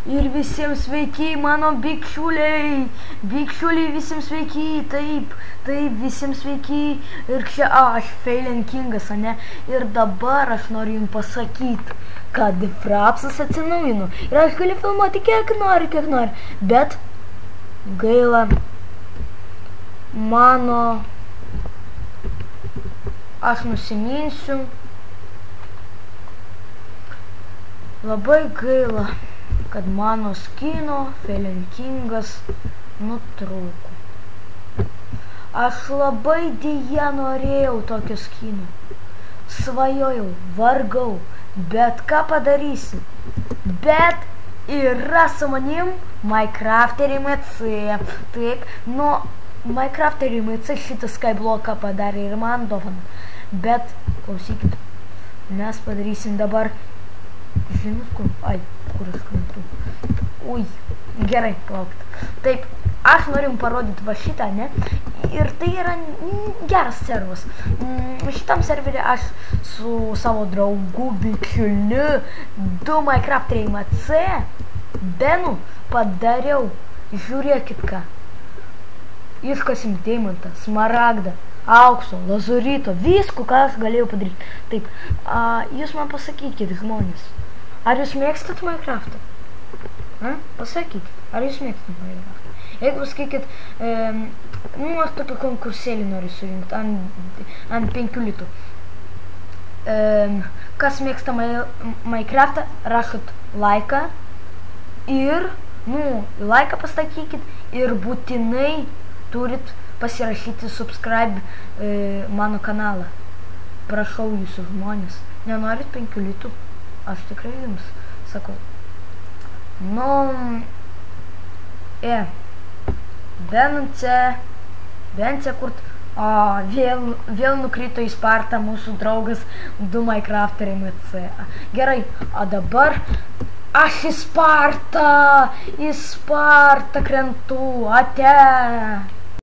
Ir visiems sveiki, mano bičiuliai. Bičiuliai visiems sveiki, taip, visiems sveiki. Ir čia aš, Feilen Kingas, ane? Ir dabar aš noriu jums pasakyti, kad Frapsas atsinaujino. Ir aš galiu filmuoti kiek nori. Bet gaila mano... Aš nusiminsiu. Labai gaila, kad mano skino Feilen Kingas nutrūko. Aš labai dėja norėjau tokio skino. Svajojau, vargau, bet ką padarysi? Bet yra su manim Minecrafter MC. Taip, nu, Minecrafter MC šitą skybloką padarė ir man dovaną. Bet, klausykit, mes padarysim dabar... Žinot kur? Ai, kur aš krentu? Ui, gerai, plaukit. Taip, aš noriu jums parodyti va šitą, ne? Ir tai yra geras servas. Šitam serverį aš su savo draugu bičiuliu 2 Minecrafter MC Benu padariau. Žiūrėkit ką. Iškasim deimantą, smaragdą, aukso, lazurito, visko, ką aš galėjau padaryti. Taip, jūs man pasakykit, žmonės. Ar jūs mėgstat Minecraftą? Pasakykit, ar jūs mėgstat Minecraftą? Jeigu pasakykit, aš tokį konkursėlį noriu surinkti ant 5 litų. Kas mėgsta Minecraftą, rašot laiką ir, laiką pasakykit ir būtinai turit pasirašyti subscribe mano kanalą. Prašau jūsų žmonės, nenorit 5 litų? Aš tikrai jums sakau. Bence kurt... Vėl nukrito į Spartą mūsų draugas 2 Minecrafter MC. Gerai, o dabar aš į Spartą krentu, ate.